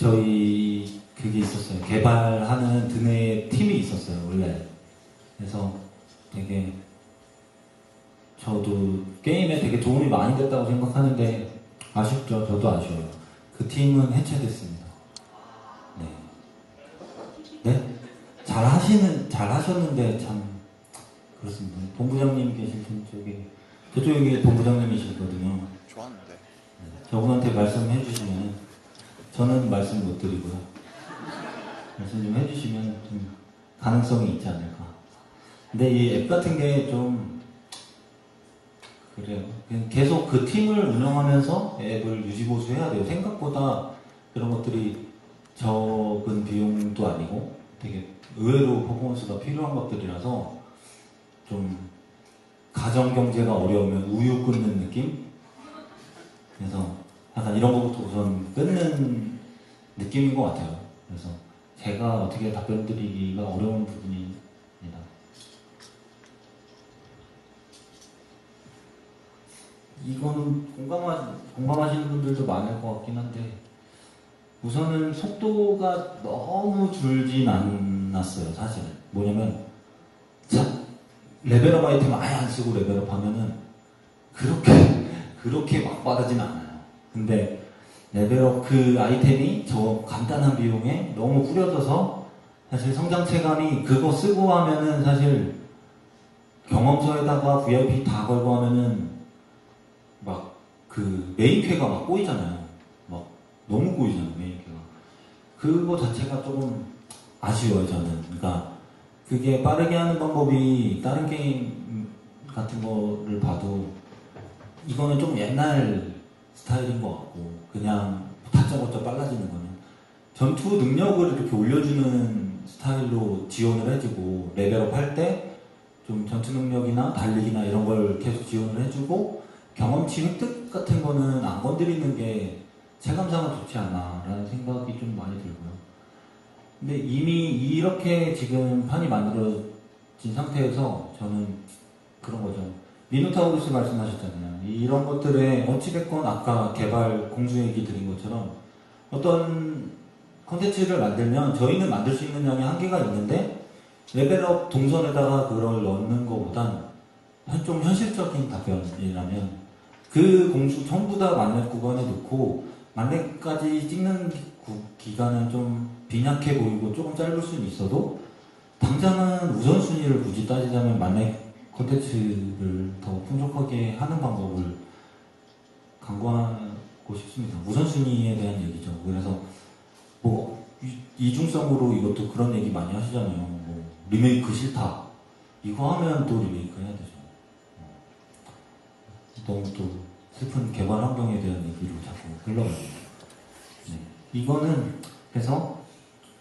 저희 그게 있었어요. 개발하는 드네 팀이 있었어요, 원래. 그래서 되게 저도 게임에 되게 도움이 많이 됐다고 생각하는데 아쉽죠. 저도 아쉬워요. 그 팀은 해체됐습니다. 네. 네? 잘 하셨는데 참 그렇습니다. 본부장님 계실 쪽에 저쪽에 본부장님이시거든요. 좋았는데. 네. 저분한테 말씀해 주시면 저는 말씀 못 드리고요. 말씀 좀 해주시면 좀 가능성이 있지 않을까. 근데 이 앱 같은 게 좀 그래요. 그냥 계속 그 팀을 운영하면서 앱을 유지보수해야 돼요. 생각보다 그런 것들이 적은 비용도 아니고 되게 의외로 퍼포먼스가 필요한 것들이라서 좀 가정 경제가 어려우면 우유 끊는 느낌? 그래서 약간 이런 것부터 우선 끊는 느낌인 것 같아요. 그래서 제가 어떻게 답변 드리기가 어려운 부분입니다. 이거는 공감하시는 분들도 많을 것 같긴 한데 우선은 속도가 너무 줄진 않았어요. 사실은 뭐냐면 레벨업 아이템 아예 안 쓰고 레벨업 하면은 그렇게 막 빠르진 않아요. 근데 레벨업 그 아이템이 저 간단한 비용에 너무 뿌려져서 사실 성장 체감이 그거 쓰고 하면은 사실 경험서에다가 VIP 다 걸고 하면은 막 그 메인캐가 막 꼬이잖아요. 막 너무 꼬이잖아요, 메인캐가. 그거 자체가 조금 아쉬워요, 저는. 그러니까 그게 빠르게 하는 방법이 다른 게임 같은 거를 봐도 이거는 좀 옛날 스타일인 것 같고 그냥 다짜고짜 빨라지는 거는 전투 능력을 이렇게 올려주는 스타일로 지원을 해주고 레벨업 할 때 좀 전투 능력이나 달리기나 이런 걸 계속 지원을 해주고 경험치 획득 같은 거는 안 건드리는 게 체감상은 좋지 않나라는 생각이 좀 많이 들고요. 근데 이미 이렇게 지금 판이 만들어진 상태에서 저는 그런 거죠. 미노타우루스 말씀하셨잖아요. 이런 것들에 어찌됐건 아까 개발 공수 얘기 드린 것처럼 어떤 콘텐츠를 만들면 저희는 만들 수 있는 양의 한계가 있는데 레벨업 동선에다가 그걸 넣는 것보단 좀 현실적인 답변이라면 그 공수 전부 다 만렙 구간에 넣고 만렙까지 찍는 기간은 좀 빈약해 보이고 조금 짧을 수는 있어도 당장은 우선순위를 굳이 따지자면 만렙 콘텐츠를 더 풍족하게 하는 방법을 강구하고 싶습니다. 우선순위에 대한 얘기죠. 그래서 뭐 이중성으로 이것도 그런 얘기 많이 하시잖아요. 뭐 리메이크 싫다. 이거 하면 또 리메이크 해야 되죠. 너무 또 슬픈 개발 환경에 대한 얘기로 자꾸 흘러가요. 네. 이거는 그래서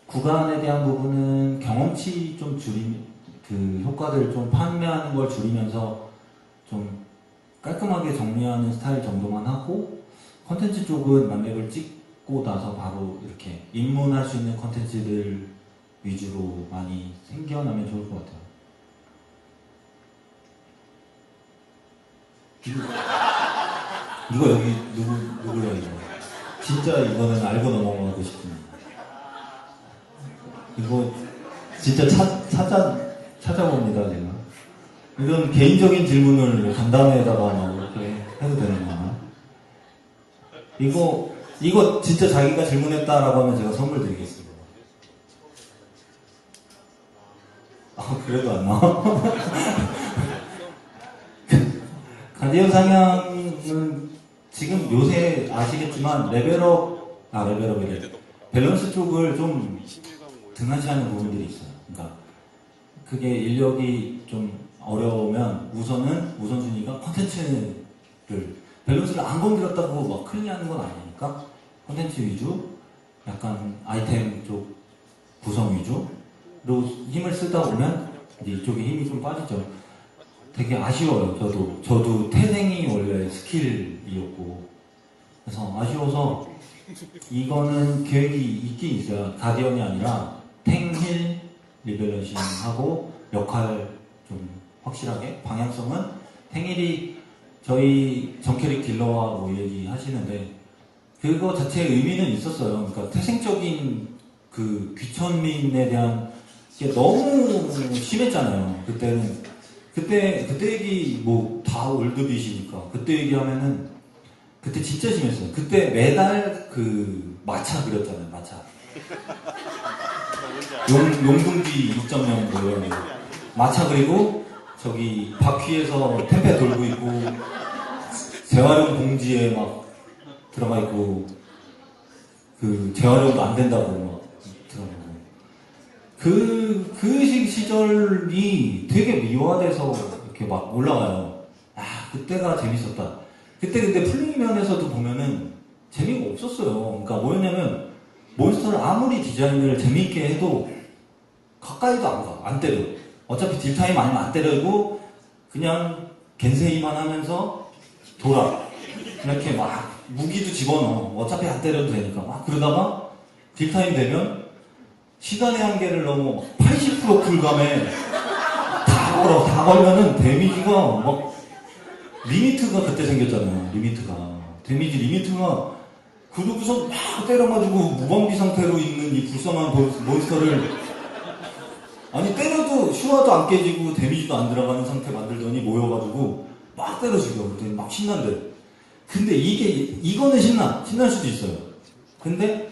구간에 대한 부분은 경험치 좀 그 효과들을 좀 판매하는 걸 줄이면서 좀 깔끔하게 정리하는 스타일 정도만 하고 컨텐츠 쪽은 만렙을 찍고 나서 바로 이렇게 입문할 수 있는 컨텐츠들 위주로 많이 생겨나면 좋을 것 같아요. 이거 여기 누구야 이거? 진짜 이거는 알고 넘어가고 싶습니다. 이거 진짜 찾아봅니다 제가. 이런 개인적인 질문을 간담회에다가 막 이렇게 해도 되는 거나? 이거 진짜 자기가 질문했다라고 하면 제가 선물 드리겠습니다. 아 그래도 안 나와? 가디언 상향은 지금 요새 아시겠지만 레벨업이래. 밸런스 쪽을 좀 등한시하는 부분들이 있어요. 그러니까 그게 인력이 좀 어려우면 우선순위가 콘텐츠를 밸런스를 안 건드렸다고 막 큰일 나는 건 아니니까 콘텐츠 위주, 약간 아이템 쪽 구성 위주로 힘을 쓰다 보면 이제 이쪽에 힘이 좀 빠지죠. 되게 아쉬워요. 저도 태생이 원래 스킬이었고 그래서 아쉬워서 이거는 계획이 있긴 있어요. 가디언이 아니라 탱힐 리밸런싱 하고 역할 좀 확실하게 방향성은 탱힐이 저희 정캐릭 딜러와 뭐 얘기 하시는데 그거 자체의 의미는 있었어요. 그러니까 태생적인 그 귀천민에 대한 게 너무 심했잖아요. 그때는 그때 얘기 뭐 다 올드빗이니까 그때 얘기하면은 그때 진짜 심했어요. 그때 매달 그 마차 그렸잖아요. 마차. 용둥지 6.0 뭐 이런 거. 마차 그리고 저기 바퀴에서 택배 돌고 있고 재활용 봉지에 막 들어가 있고 그 재활용도 안 된다고 막 들어가고 그 시절이 되게 미화돼서 이렇게 막 올라가요. 아 그때가 재밌었다. 그때 근데 플레이면에서도 보면은 재미가 없었어요. 그러니까 뭐였냐면 몬스터를 아무리 디자인을 재밌게 해도 가까이도 안 가, 안 때려. 어차피 딜타임 아니면 안 때리고 그냥 겐세이만 하면서 돌아. 이렇게 막 무기도 집어넣어. 어차피 안 때려도 되니까 막 그러다가 딜타임 되면 시간의 한계를 넘어 80% 쿨감에 다 걸면은 데미지가 막 리미트가 그때 생겼잖아요. 데미지 리미트가 그러고서 막 때려가지고 무방비 상태로 있는 이 불쌍한 몬스터를 아니 때려도 슈화도 안 깨지고 데미지도 안 들어가는 상태 만들더니 모여가지고 막 때려 죽여. 그랬더니 막 신난대. 근데 이거는 신날 수도 있어요. 근데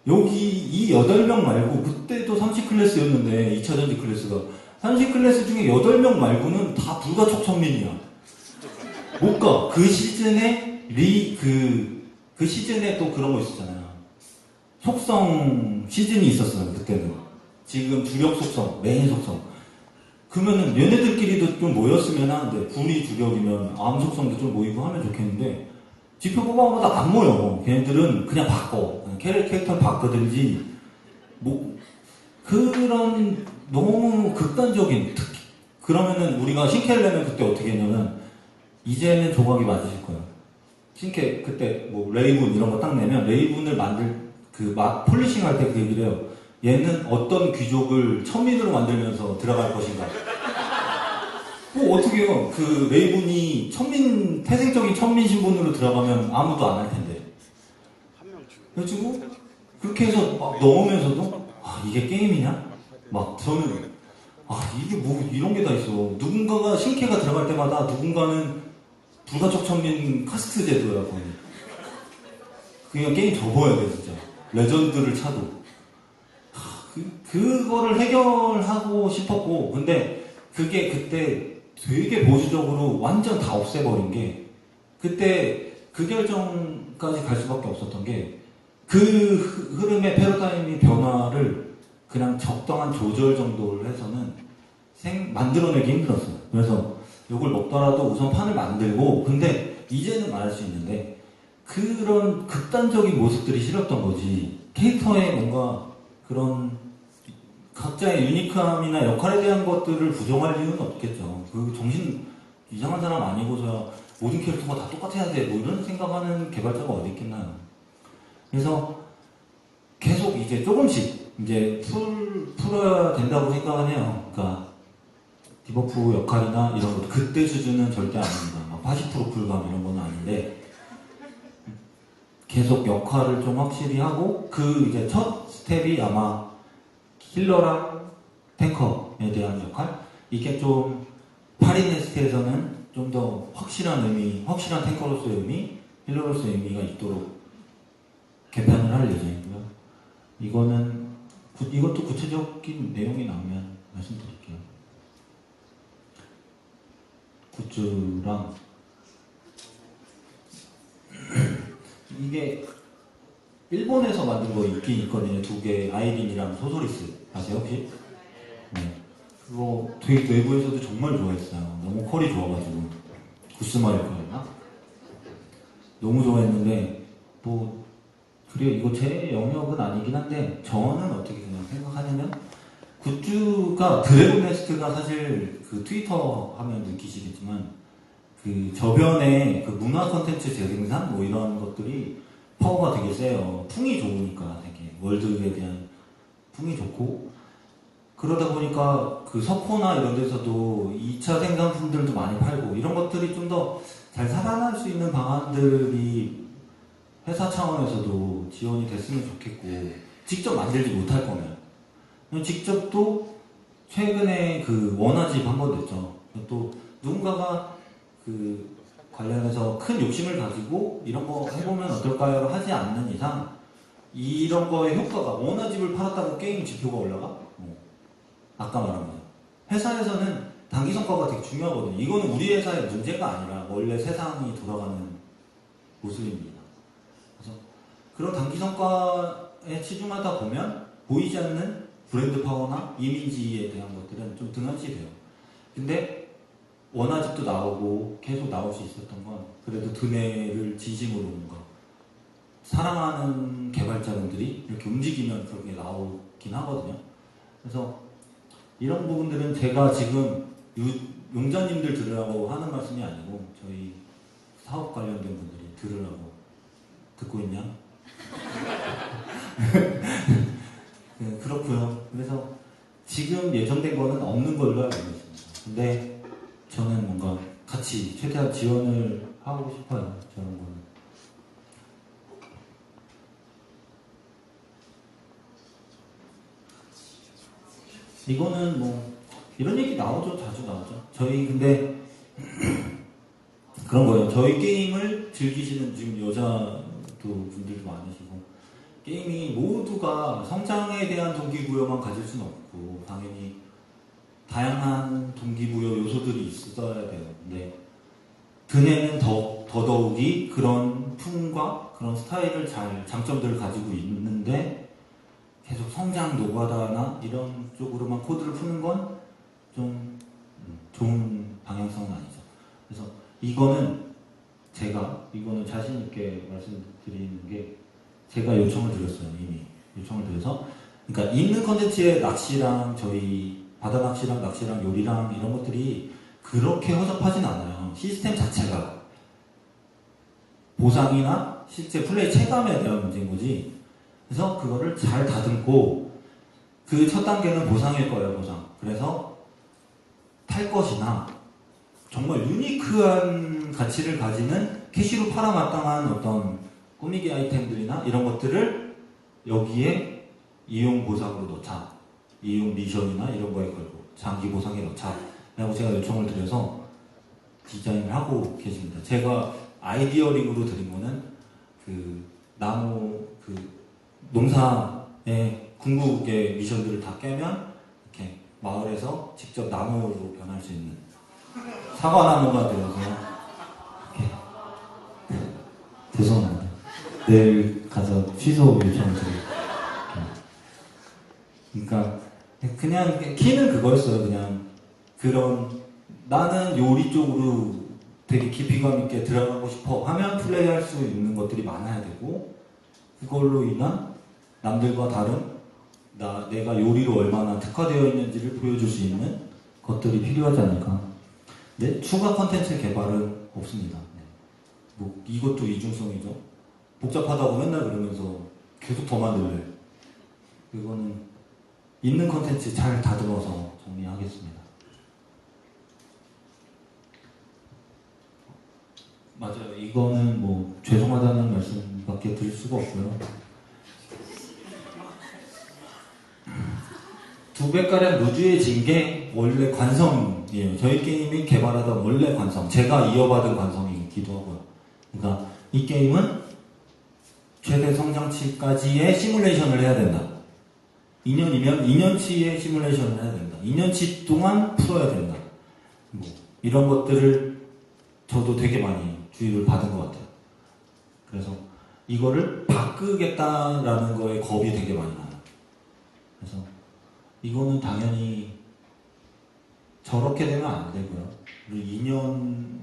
여기 이 8명 말고 그때도 30클래스였는데 2차전지 클래스가 30클래스 중에 8명 말고는 다 불가촉천민이야. 못 가. 그 시즌에 그 시즌에 또 그런 거 있었잖아요. 속성 시즌이 있었어요. 그때는. 지금 주력 속성, 메인 속성. 그러면은 얘네들끼리도 좀 모였으면 하는데 불이 주력이면 암 속성도 좀 모이고 하면 좋겠는데 지표 뽑아보다 안 모여. 걔네들은 그냥 바꿔. 캐릭터를 바꾸든지 뭐 그런 너무 극단적인 그러면은 우리가 신캐를 그때 어떻게 했냐면 이제는 조각이 맞으실 거예요. 신캐 그때 뭐 레이븐 이런 거 딱 내면 레이븐을 만들 폴리싱 할 때 그 얘기를 해요. 얘는 어떤 귀족을 천민으로 만들면서 들어갈 것인가. 뭐 어떻게 해요? 그 레이븐이 태생적인 천민 신분으로 들어가면 아무도 안 할 텐데. 그래가지고 그렇게 해서 막 넣으면서도 아 이게 게임이냐? 막 저는 아 이게 뭐 이런 게 다 있어. 누군가가 신캐가 들어갈 때마다 누군가는 불가촉 천민 카스트 제도야 거의. 그냥 게임 접어야 돼 진짜. 레전드를 차도. 그거를 해결하고 싶었고 근데 그게 그때 되게 보수적으로 완전 다 없애버린 게 그때 그 결정까지 갈 수밖에 없었던 게 그 흐름의 패러다임의 변화를 그냥 적당한 조절 정도를 해서는 만들어내기 힘들었어요. 그래서 이걸 먹더라도 우선 판을 만들고 근데 이제는 말할 수 있는데 그런 극단적인 모습들이 싫었던 거지 캐릭터의 뭔가 그런 각자의 유니크함이나 역할에 대한 것들을 부정할 이유는 없겠죠. 그 정신 이상한 사람 아니고서야 모든 캐릭터가 다 똑같아야 돼 뭐 이런 생각하는 개발자가 어디 있겠나요. 그래서 계속 이제 조금씩 이제 풀어야 된다고 생각은 해요. 그러니까 디버프 역할이나 이런 것 그때 수준은 절대 아닙니다. 막 80% 쿨감 이런 건 아닌데 계속 역할을 좀 확실히 하고 그 이제 첫 스텝이 아마 힐러랑 탱커에 대한 역할 이게 좀 파리네스트에서는 좀 더 확실한 탱커로서의 의미, 힐러로서의 의미가 있도록 개편을 할 예정이고요. 이것도 구체적인 내용이 나오면 말씀드릴게요. 굿즈랑 이게 일본에서 만든 거 있긴 있거든요. 2개 아이린이랑 소소리스 아세요 혹시? 네. 그거 되게 외부에서도 정말 좋아했어요. 너무 퀄이 좋아가지고 구스마일 거였나? 너무 좋아했는데 뭐 그래 이거 제 영역은 아니긴 한데 저는 어떻게 그냥 생각하냐면 굿즈가 드래곤네스트가 사실 그 트위터 하면 느끼시겠지만 그 저변에 그 문화 컨텐츠 재생산 뭐 이런 것들이 파워가 되게 세요. 풍이 좋으니까 되게 월드에 대한 풍이 좋고 그러다 보니까 그 석호나 이런 데서도 2차 생산품들도 많이 팔고 이런 것들이 좀 더 잘 살아날 수 있는 방안들이 회사 차원에서도 지원이 됐으면 좋겠고, 직접 만들지 못할 거면 직접 또 최근에 그 원화집 한 번 됐죠. 또 누군가가 그 관련해서 큰 욕심을 가지고 이런 거 해보면 어떨까요? 하지 않는 이상 이런 거의 효과가, 원화집을 팔았다고 게임 지표가 올라가? 아까 말한 거죠. 회사에서는 단기 성과가 되게 중요하거든요. 이거는 우리 회사의 문제가 아니라 원래 세상이 돌아가는 모습입니다. 그래서 그런 단기 성과에 치중하다 보면 보이지 않는 브랜드 파워나 이미지에 대한 것들은 좀 등한시돼요. 근데 원화집도 나오고 계속 나올 수 있었던 건 그래도 두뇌를 진심으로 뭔가 사랑하는 개발자분들이 이렇게 움직이면 그렇게 나오긴 하거든요. 그래서 이런 부분들은 제가 지금 용자님들 들으라고 하는 말씀이 아니고 저희 사업 관련된 분들이 들으라고. 듣고 있냐? 네, 그렇고요. 그래서 지금 예정된 거는 없는 걸로 알고 있습니다. 근데 저는 뭔가 같이 최대한 지원을 하고 싶어요. 저런 거는. 이거는 뭐 이런 얘기 나오죠. 자주 나오죠. 저희 근데 그런 거예요. 저희 게임을 즐기시는 지금 여자도 분들도 많으시고, 게임이 모두가 성장에 대한 동기부여만 가질 수는 없고 당연히 다양한 동기부여 요소들이 있어야 돼요. 근데 드네는 더더욱이 그런 품과 그런 스타일을 장점들을 가지고 있는데 계속 성장 노가다나 이런 쪽으로만 코드를 푸는 건 좀 좋은 방향성은 아니죠. 그래서 이거는 자신 있게 말씀드리는 게, 제가 요청을 드렸어요. 이미 요청을 드려서, 그러니까 있는 컨텐츠의 낚시랑 저희 바다 낚시랑 낚시랑 요리랑 이런 것들이 그렇게 허접하진 않아요. 시스템 자체가 보상이나 실제 플레이 체감에 대한 문제인 거지. 그래서 그거를 잘 다듬고, 그 첫 단계는 보상일 거예요. 보상. 그래서 탈 것이나 정말 유니크한 가치를 가지는 캐시로 팔아마땅한 어떤 꾸미기 아이템들이나 이런 것들을 여기에 이용 보상으로 넣자. 이용 미션이나 이런 거에 걸고 장기 보상에 넣자. 라고 제가 요청을 드려서 디자인을 하고 계십니다. 제가 아이디어링으로 드린 거는 그 나무 농사의 궁극의 미션들을 다 깨면 이렇게 마을에서 직접 나무로 변할 수 있는 사과나무가 되어서 이렇게. 죄송합니다. 내일 가서 취소 요청 드릴게요. 그러니까 그냥 키는 그거였어요. 그냥 그런, 나는 요리 쪽으로 되게 깊이감 있게 들어가고 싶어 하면 플레이할 수 있는 것들이 많아야 되고, 그걸로 인한 남들과 다른 내가 요리로 얼마나 특화되어 있는지를 보여줄 수 있는 것들이 필요하지 않을까. 근데 추가 컨텐츠 개발은 없습니다. 뭐 이것도 이중성이죠. 복잡하다고 맨날 그러면서 계속 더 만들래. 이거는 있는 컨텐츠 잘 다듬어서 정리하겠습니다. 맞아요. 이거는 뭐 죄송하다는 말씀밖에 드릴 수가 없고요. 2배가량 루즈해진 게 원래 관성이에요. 저희 게임이 개발하던 원래 관성, 제가 이어받은 관성이기도 하고요. 그러니까 이 게임은 최대 성장치까지의 시뮬레이션을 해야 된다. 2년이면 2년치의 시뮬레이션을 해야 된다. 2년치 동안 풀어야 된다. 뭐 이런 것들을 저도 되게 많이 주의를 받은 것 같아요. 그래서 이거를 바꾸겠다라는 거에 겁이 되게 많이 나요. 그래서 이거는 당연히 저렇게 되면 안 되고요. 그리고 2년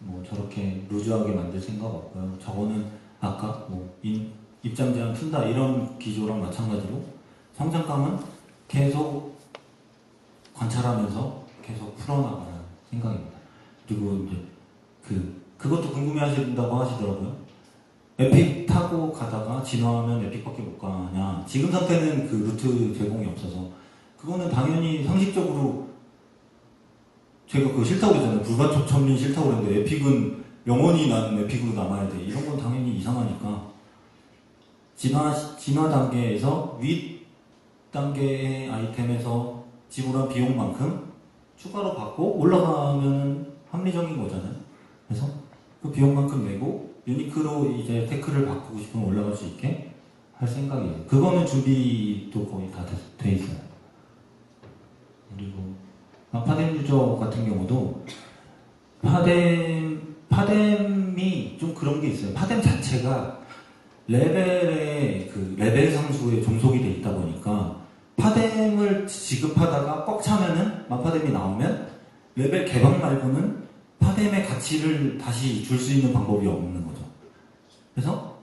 뭐 저렇게 루즈하게 만들 생각 없고요. 저거는 아까 뭐 입장 제한 푼다 이런 기조랑 마찬가지로 성장감은 계속 관찰하면서 계속 풀어나가는 생각입니다. 그리고 이제 그것도 궁금해하신다고 하시더라고요. 에픽 타고 가다가 진화하면 에픽밖에 못 가냐. 지금 상태는 그 루트 제공이 없어서 그거는 당연히 상식적으로 제가 그거 싫다고 그랬잖아요. 불가촉 천민 싫다고 그랬는데 에픽은 영원히 나는 에픽으로 남아야 돼. 이런 건 당연히 이상하니까 진화 단계에서 윗 단계의 아이템에서 지불한 비용만큼 추가로 받고 올라가면 합리적인 거잖아요. 그래서 그 비용만큼 내고 유니크로 이제 테크를 바꾸고 싶으면 올라갈 수 있게 할 생각이에요. 그거는 준비도 거의 다 돼 있어요. 그리고 파뎀 유저 같은 경우도 파뎀이 좀 그런 게 있어요. 파뎀 자체가 레벨의 그 레벨 상수에 종속이 돼 있다 보니까 파뎀을 지급하다가 꽉 차면은 만파뎀이 나오면 레벨 개방 말고는 파뎀의 가치를 다시 줄 수 있는 방법이 없는 거죠. 그래서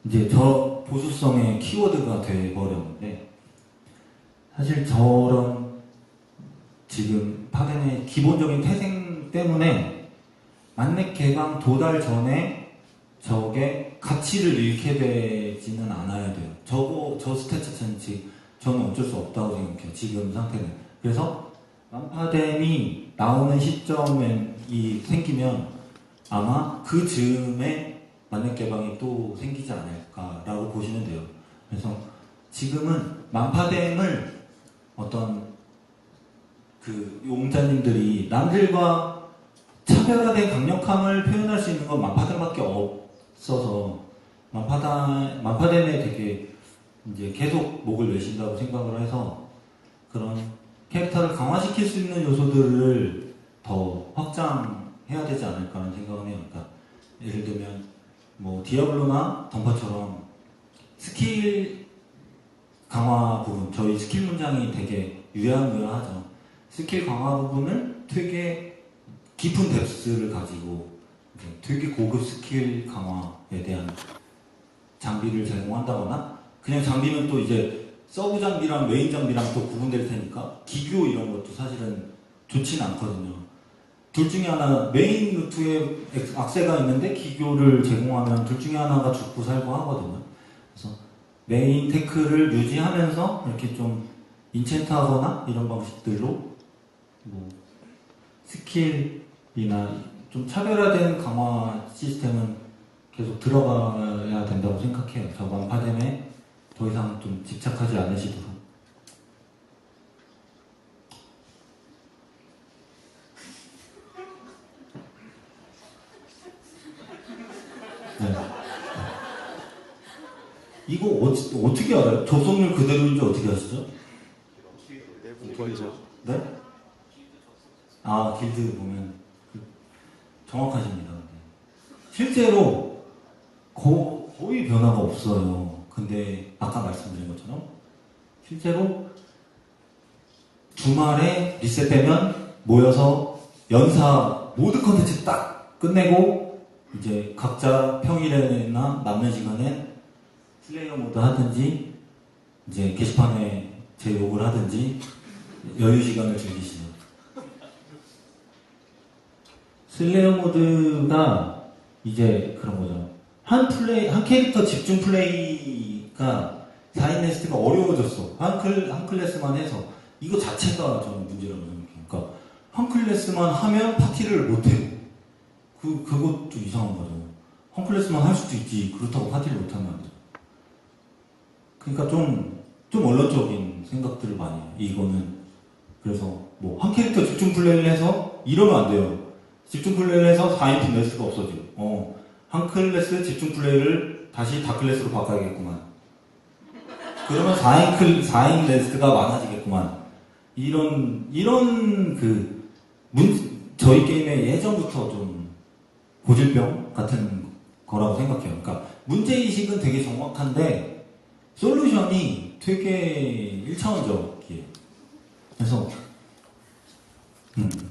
이제 저 보수성의 키워드가 돼버렸는데 사실 저런 지금 파뎀의 기본적인 태생 때문에 만렙 개방 도달 전에 저게 가치를 잃게 되지는 않아야 돼요. 저 스탯 자체는 저는 어쩔 수 없다고 생각해요. 지금 상태는. 그래서 만파뎀이 나오는 시점에 생기면 아마 그 즈음에 만렙 개방이 또 생기지 않을까라고 보시면 돼요. 그래서 지금은 만파뎀을 어떤 그 용자님들이 남들과 차별화된 강력함을 표현할 수 있는 건 만파뎀밖에 없어서 만파뎀에 되게 이제 계속 목을 내신다고 생각을 해서 그런 캐릭터를 강화시킬 수 있는 요소들을 더 확장해야 되지 않을까 하는 생각을 해요. 그러니까 예를 들면 뭐 디아블로나 던파처럼 스킬 강화 부분, 저희 스킬 문장이 되게 유야무야하죠. 스킬 강화 부분을 되게 깊은 뎁스를 가지고 되게 고급 스킬 강화에 대한 장비를 제공한다거나 그냥 장비는 또 이제 서브 장비랑 메인 장비랑 또 구분될 테니까 기교 이런 것도 사실은 좋진 않거든요. 둘 중에 하나 메인 루트에 악세가 있는데 기교를 제공하면 둘 중에 하나가 죽고 살고 하거든요. 그래서 메인 테크를 유지하면서 이렇게 좀 인챈트하거나 이런 방식들로 뭐 스킬이나 좀 차별화된 강화 시스템은 계속 들어가야 된다고 생각해요. 저 만파뎀에 더 이상 좀 집착하지 않으시도록. 네. 이거 어떻게 알아요? 접속률 그대로인지 어떻게 아시죠? 네? 아, 길드 보면 정확하십니다. 실제로 거의 변화가 없어요. 근데 아까 말씀드린 것처럼 실제로 주말에 리셋되면 모여서 연사 모든 컨텐츠 딱 끝내고 이제 각자 평일에나 남는 시간에 슬레이어 모드 하든지 이제 게시판에 제 욕을 하든지 여유 시간을 즐기시죠. 슬레이어 모드가 이제 그런 거죠. 한 캐릭터 집중 플레이가 4인 네스트가 어려워졌어. 한 클래스만 해서. 이거 자체가 저는 문제라고 생각해요. 그러니까 한 클래스만 하면 파티를 못해. 그것도 이상한 거죠. 한 클래스만 할 수도 있지. 그렇다고 파티를 못하면 안 되죠. 그러니까 좀 원론적인 생각들을 많이 해요. 이거는. 그래서 뭐 한 캐릭터 집중 플레이를 해서 이러면 안 돼요. 집중 플레이를 해서 4인팀 네스트가 없어져. 한 클래스 집중 플레이를 다시 다 클래스로 바꿔야겠구만. 그러면 4인 네스트가 많아지겠구만. 이런 저희 게임의 예전부터 좀 고질병 같은 거라고 생각해요. 그러니까 문제의식은 되게 정확한데 솔루션이 되게 1차원적이에요. 그래서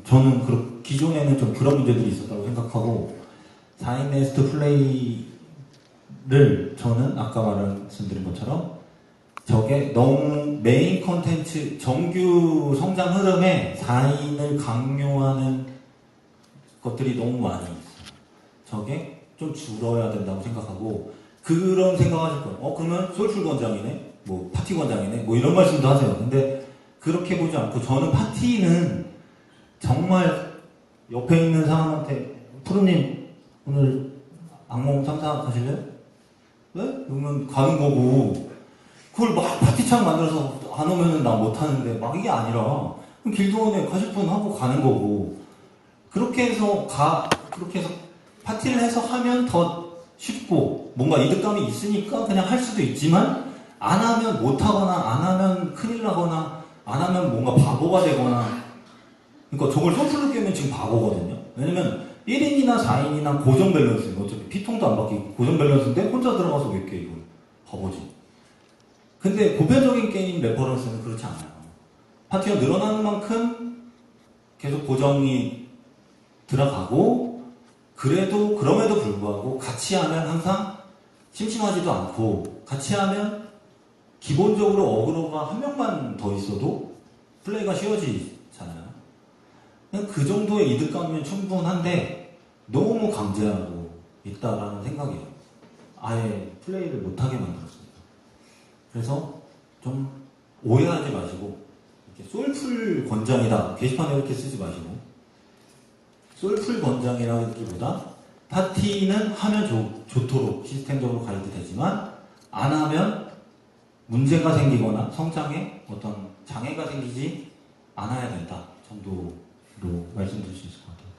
저는 기존에는 좀 그런 문제들이 있었다고 생각하고 4인 네스트 플레이를 저는 아까 말씀드린 것처럼 저게 너무 메인 컨텐츠 정규 성장 흐름에 4인을 강요하는 것들이 너무 많이 있어요. 저게 좀 줄어야 된다고 생각하고 그런 생각하실 거예요. 그러면 솔풀 권장이네? 뭐 파티 권장이네? 뭐 이런 말씀도 하세요. 근데 그렇게 보지 않고 저는 파티는 정말 옆에 있는 사람한테 푸르님 오늘 악몽 참사 가실래요? 네? 그러면 가는 거고, 그걸 막 파티창 만들어서 안 오면은 나 못하는데, 막 이게 아니라, 그럼 길동원에 가실 분 하고 가는 거고, 그렇게 해서 파티를 해서 하면 더 쉽고, 뭔가 이득감이 있으니까 그냥 할 수도 있지만, 안 하면 못하거나, 안 하면 큰일 나거나, 안 하면 뭔가 바보가 되거나, 그러니까 저걸 소수로 깨면 지금 바보거든요. 왜냐면 1인이나 4인이나 고정 밸런스예요. 어차피 피통도 안 바뀌고 고정 밸런스인데 혼자 들어가서 왜 깨, 이걸. 바보지. 근데 보편적인 게임 레퍼런스는 그렇지 않아요. 파티가 늘어나는 만큼 계속 고정이 들어가고, 그럼에도 불구하고 같이 하면 항상 심심하지도 않고, 같이 하면 기본적으로 어그로가 한 명만 더 있어도 플레이가 쉬워지잖아요. 그냥 그 정도의 이득감이면 충분한데 너무 강제하고 있다라는 생각이에요. 아예 플레이를 못하게 만들었습니다. 그래서 좀 오해하지 마시고, 이렇게 솔풀 권장이다 게시판에 이렇게 쓰지 마시고, 솔풀 권장이라기보다 파티는 하면 좋도록 시스템적으로 가이드 되지만, 안 하면 문제가 생기거나 성장에 어떤 장애가 생기지 않아야 된다 정도로 말씀드릴 수 있을 것 같아요.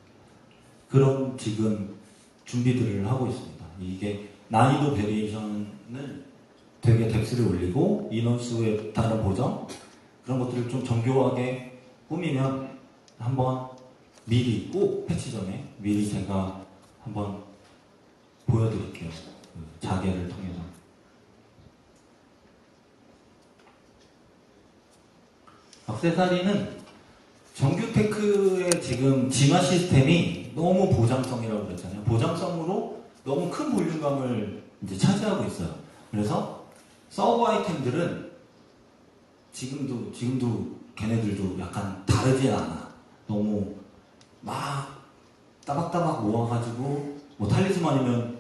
그런 지금 준비들을 하고 있습니다. 이게 난이도 베리에이션을 되게 덱스를 올리고, 인원수에 따른 보정, 그런 것들을 좀 정교하게 꾸미면 한번 미리, 꼭 패치 전에 미리 제가 한번 보여드릴게요. 그 자계를 통해서. 액세서리는 정규 테크의 지금 진화 시스템이 너무 보장성이라고 그랬잖아요. 보장성으로 너무 큰 볼륨감을 이제 차지하고 있어요. 그래서 서브 아이템들은 지금도 걔네들도 약간 다르지 않아. 너무 막 따박따박 모아가지고, 뭐 탈리스만이면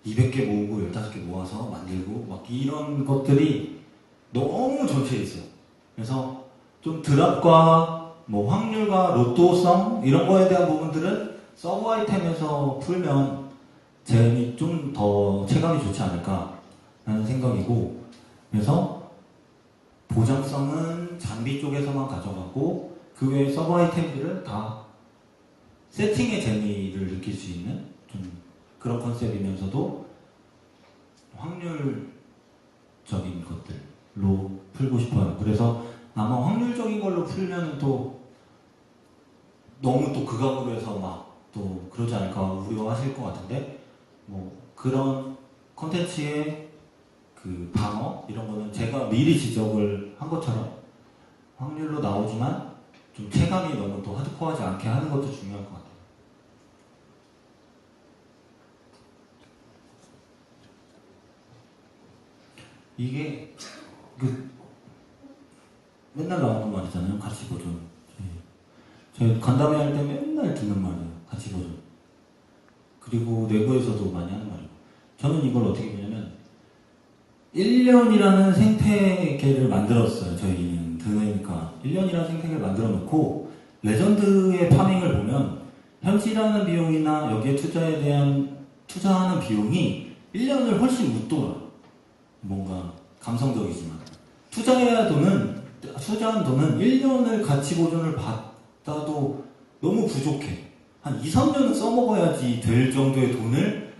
200개 모으고 15개 모아서 만들고 막 이런 것들이 너무 전체에 있어요. 그래서 좀 드랍과 뭐 확률과 로또성 이런 거에 대한 부분들은 서브 아이템에서 풀면 좀 더 체감이 좋지 않을까라는 생각이고, 그래서 보장성은 장비 쪽에서만 가져가고, 그 외에 서브 아이템들은 다 세팅의 재미를 느낄 수 있는 좀 그런 컨셉이면서도 확률적인 것들로 풀고 싶어요. 그래서 아마 확률적인 걸로 풀면 또 너무 또 극악으로 해서 막 또 그러지 않을까 우려하실 것 같은데, 뭐 그런 컨텐츠의 그 방어 이런 거는 제가 미리 지적을 한 것처럼 확률로 나오지만 좀 체감이 너무 또 하드코어하지 않게 하는 것도 중요할 것 같아요. 이게 맨날 나오는 말이잖아요. 같이 보존. 저희 간담회 할 때 맨날 듣는 말이에요. 같이 보존. 그리고 내부에서도 많이 하는 말이고, 저는 이걸 어떻게 보냐면 1년이라는 생태계를 만들었어요. 저희는 드네니까 1년이라는 생태계를 만들어 놓고, 레전드의 파밍을 보면 현질하는 비용이나 여기에 투자하는 비용이 1년을 훨씬 웃돌아요. 뭔가 감성적이지만 투자한 돈은 1년을 가치 보존을 받아도 너무 부족해. 한 2, 3년은 써먹어야지 될 정도의 돈을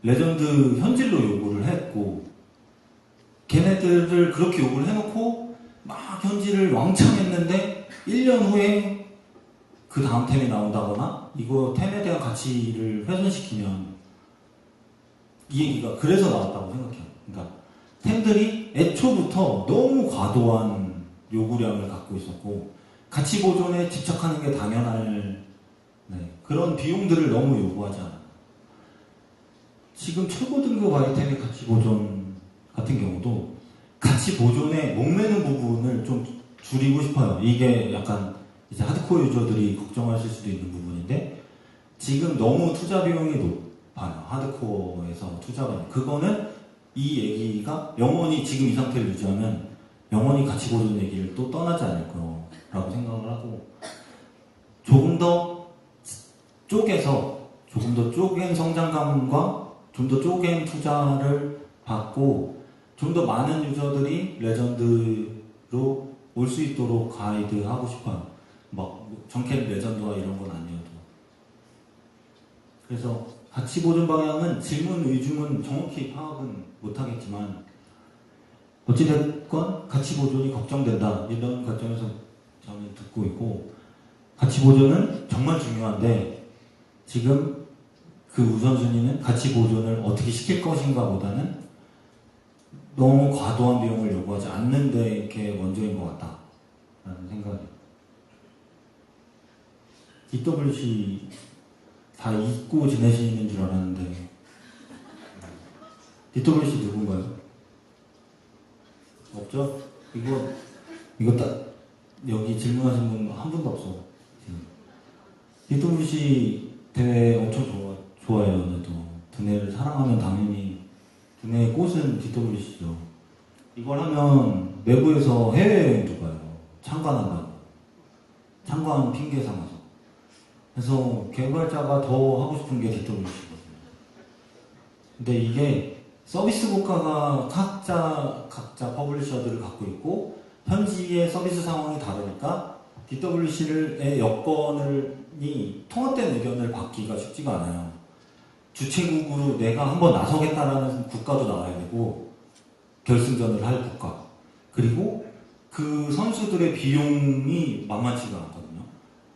레전드 현질로 요구를 했고, 걔네들을 그렇게 요구를 해놓고 막 현질을 왕창 했는데 1년 후에 그 다음 템이 나온다거나 이거 템에 대한 가치를 훼손시키면, 이 얘기가 그래서 나왔다고 생각해요. 그러니까 템들이 애초부터 너무 과도한 요구량을 갖고 있었고, 가치 보존에 집착하는 게 당연할 그런 비용들을 너무 요구하지 않아요. 지금 최고 등급 아이템의 가치 보존 같은 경우도 가치 보존에 목매는 부분을 좀 줄이고 싶어요. 이게 약간 이제 하드코어 유저들이 걱정하실 수도 있는 부분인데, 지금 너무 투자 비용이 높아요. 하드코어에서 투자가. 그거는 이 얘기가 영원히 지금 이 상태를 유지하면 영원히 가치 보존 얘기를 또 떠나지 않을 거라고 생각을 하고, 조금 더 조금 더 쪼갠 성장감과 좀 더 쪼갠 투자를 받고 좀 더 많은 유저들이 레전드로 올 수 있도록 가이드 하고 싶어요. 막 정캡 레전드와 이런 건 아니어도. 그래서 가치 보존 방향은 질문 의중은 정확히 파악은 못하겠지만 어찌됐건 가치 보존이 걱정된다 이런 관점에서 저는 듣고 있고, 가치 보존은 정말 중요한데 지금 그 우선순위는 가치 보존을 어떻게 시킬 것인가 보다는 너무 과도한 비용을 요구하지 않는 게 먼저인 것 같다라는 생각이에요. DWC 다 잊고 지내시는 줄 알았는데 DWC 누군가요? 없죠? 이거 딱 여기 질문하신 분 한 분도 없어. DWC 대회 엄청 좋아해요. 저도 두뇌를 사랑하면 당연히 두뇌의 꽃은 DWC죠. 이걸 하면 내부에서 해외여행도 가요. 참관한다고. 참관 핑계 삼아서. 그래서 개발자가 더 하고 싶은 게 DWC거든요. 근데 이게 서비스 국가가 각자 퍼블리셔들을 갖고 있고 현지의 서비스 상황이 다르니까 DWC의 여건이 통합된 의견을 받기가 쉽지가 않아요. 주최국으로 내가 한번 나서겠다라는 국가도 나와야 되고 결승전을 할 국가, 그리고 그 선수들의 비용이 만만치가 않거든요.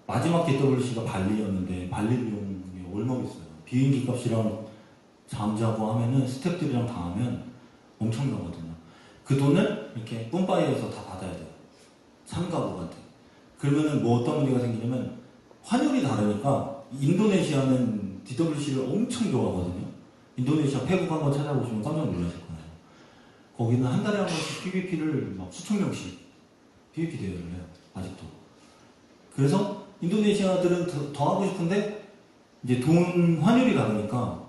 마지막 DWC가 발리였는데 발리 비용이 얼마겠어요. 비행기 값이랑 잠자고 하면은 스태프들이랑 다 하면 엄청나거든요. 그 돈을 이렇게 뿜바이에서 다 받아야 돼요. 참가국한테. 그러면은 뭐 어떤 문제가 생기냐면 환율이 다르니까 인도네시아는 DWC를 엄청 좋아하거든요. 인도네시아 페북 한번 찾아보시면 깜짝 놀라실 거예요. 거기는 한 달에 한 번씩 PVP를 막 수천 명씩 PVP 대회를 해요. 아직도. 그래서 인도네시아들은 더 하고 싶은데 이제 돈 환율이 다르니까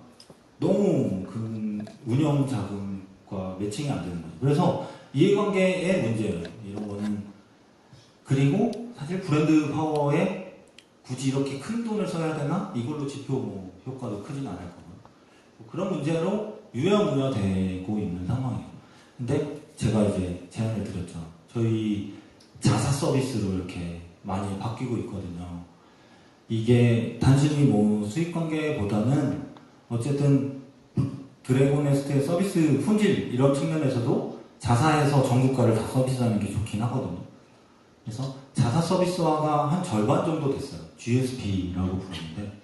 너무 그 운영 자금과 매칭이 안 되는 거죠. 그래서 이해관계의 문제예요. 이런 거는. 그리고 사실 브랜드 파워에 굳이 이렇게 큰 돈을 써야 되나? 이걸로 지표 뭐 효과도 크진 않을 거고. 뭐 그런 문제로 유야무야 되고 있는 상황이에요. 근데 제가 이제 제안을 드렸죠. 저희 자사 서비스로 이렇게 많이 바뀌고 있거든요. 이게 단순히 뭐 수익 관계보다는 어쨌든 드래곤네스트의 서비스 품질 이런 측면에서도 자사에서 전국가를 다 서비스하는 게 좋긴 하거든요. 그래서 자사 서비스화가 한 절반 정도 됐어요. GSP라고 부르는데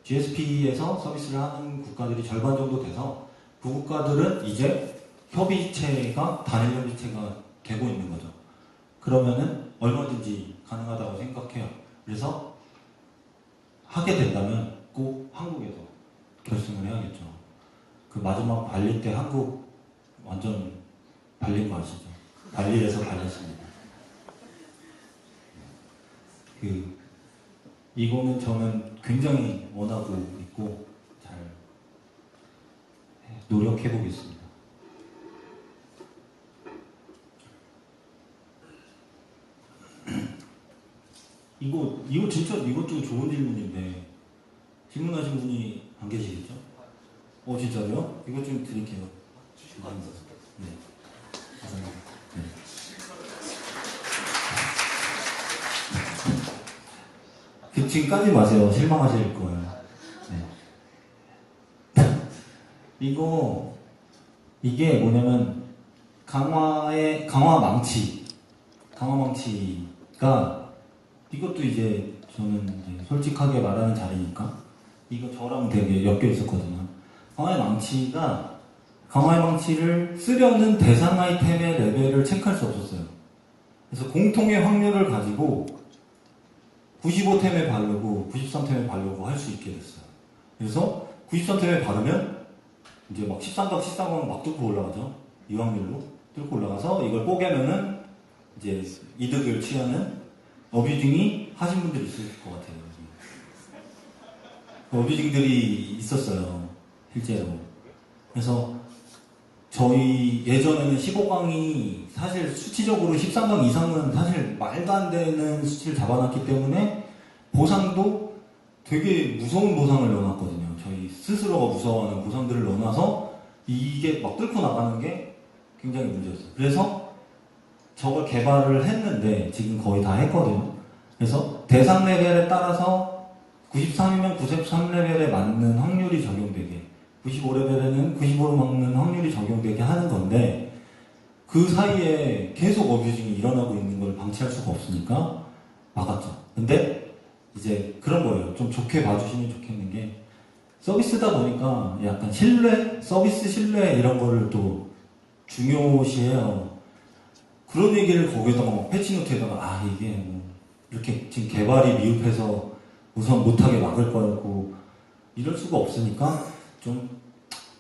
GSP에서 서비스를 하는 국가들이 절반 정도 돼서 그 국가들은 이제 협의체가 단일 협의체가 되고 있는 거죠. 그러면은 얼마든지 가능하다고 생각해요. 그래서 하게 된다면 꼭 한국에서 결승을 해야겠죠. 그 마지막 발리 때 한국 완전 발린 거 아시죠? 발리에서 발렸습니다. 이거는 저는 굉장히 원하고 있고 잘 노력해 보겠습니다. 이거 진짜 이것도 좋은 질문인데 질문하신 분이 안 계시겠죠? 진짜요? 이거 좀 드릴게요. 네. 감사합니다. 네. 지금 까지 마세요. 실망하실 거예요. 네. 이게 뭐냐면 강화 망치가 이것도 이제 저는 이제 솔직하게 말하는 자리니까 이거 저랑 되게 엮여 있었거든요. 강화의 망치를 쓰려는 대상 아이템의 레벨을 체크할 수 없었어요. 그래서 공통의 확률을 가지고 95템에 바르고 93템에 바르고 할 수 있게 됐어요. 그래서 93템에 바르면 이제 막 13각 14각 막 뚫고 올라가죠. 이 확률로 뚫고 올라가서 이걸 뽀개면은 이제 이득을 취하는 어뷰징이 하신 분들이 있을 것 같아요. 어뷰징들이 있었어요. 실제로. 그래서 저희 예전에는 15강이 사실 수치적으로 13강 이상은 사실 말도 안 되는 수치를 잡아놨기 때문에 보상도 되게 무서운 보상을 넣어놨거든요. 스스로가 무서워하는 보상들을 넣어놔서 이게 막 뚫고 나가는 게 굉장히 문제였어요. 그래서 저걸 개발을 했는데 지금 거의 다 했거든요. 그래서 대상 레벨에 따라서 93이면 93레벨에 맞는 확률이 적용되게, 95레벨에는 95로 맞는 확률이 적용되게 하는 건데, 그 사이에 계속 어뷰징이 일어나고 있는 걸 방치할 수가 없으니까 막았죠. 근데 이제 그런 거예요. 좀 좋게 봐주시면 좋겠는 게, 서비스다 보니까 약간 신뢰? 서비스 신뢰 이런 거를 또 중요시해요. 그런 얘기를 거기에다가 막 패치노트에다가 이게 뭐 이렇게 지금 개발이 미흡해서 우선 못하게 막을 거였고 이럴 수가 없으니까 좀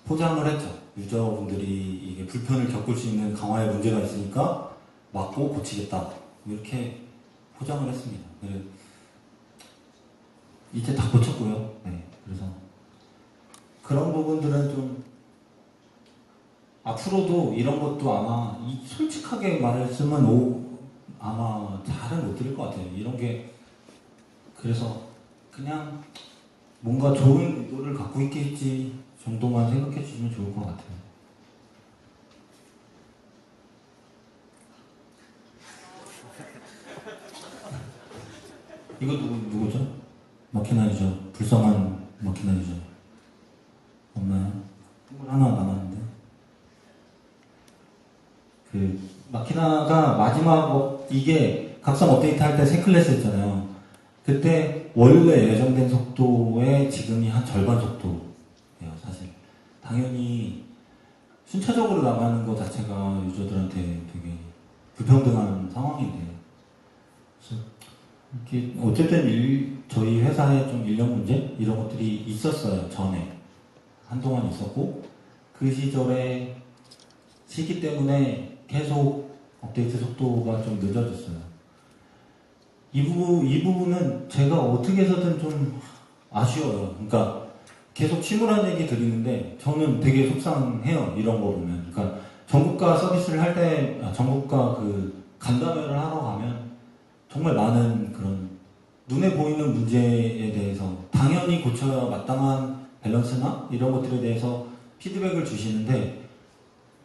포장을 했죠. 유저분들이 이게 불편을 겪을 수 있는 강화에 문제가 있으니까 막고 고치겠다. 이렇게 포장을 했습니다. 그래서 이제 다 고쳤고요. 네, 그래서 그런 부분들은 좀 앞으로도 이런 것도 아마 솔직하게 말했으면 아마 잘은 못 드릴 것 같아요. 이런 게 그래서 그냥 뭔가 좋은 의도를 갖고 있겠지 정도만 생각해 주시면 좋을 것 같아요. 이거 누구죠? 마키나 유저. 불쌍한 마키나 유저. 없나요? 하나 남았는데. 그 마키나가 마지막 이게 각성 업데이트 할 때 새 클래스 했잖아요. 그때 원래 예정된 속도의 지금이 한 절반 속도예요, 사실. 당연히 순차적으로 나가는 것 자체가 유저들한테 되게 불평등한 상황인데, 그래서 이렇게 어쨌든 저희 회사에 좀 인력 문제 이런 것들이 있었어요. 전에 한동안 있었고, 그 시기 때문에 계속 업데이트 속도가 좀 늦어졌어요. 이 부분은 제가 어떻게 해서든 좀 아쉬워요. 그러니까 계속 침울한 얘기 드리는데 저는 되게 속상해요. 이런 거 보면. 그러니까 전국가 서비스를 할 때, 전국가 그 간담회를 하러 가면 정말 많은 그런 눈에 보이는 문제에 대해서 당연히 고쳐야 마땅한 밸런스나 이런 것들에 대해서 피드백을 주시는데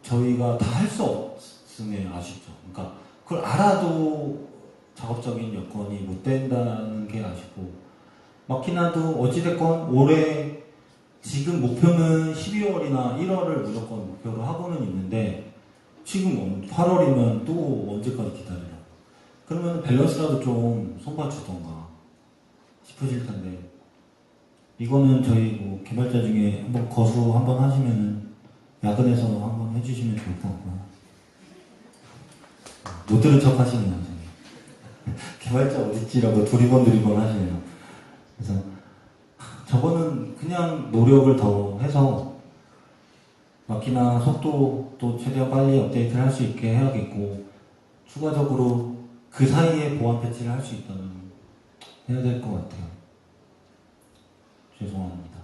저희가 다 할 수 없음에 아쉽죠. 그러니까 그걸 알아도 작업적인 여건이 못 된다는 게 아쉽고, 마키나도 어찌됐건 올해 지금 목표는 12월이나 1월을 무조건 목표로 하고는 있는데 지금 8월이면 또 언제까지 기다리나. 그러면 밸런스라도 좀 손봐주던가 싶으실 텐데, 이거는 저희 뭐 개발자 중에 한번 거수 한번 하시면은 야근해서 한번 해주시면 좋을 것 같고요. 못 들은 척 하시네요. 개발자 어딨지라고 두리번 하시네요. 그래서 저거는 그냥 노력을 더 해서 마키나 속도도 최대한 빨리 업데이트를 할 수 있게 해야겠고, 추가적으로 그 사이에 보안 패치를 할 수 있다면 해야 될 것 같아요. 죄송합니다.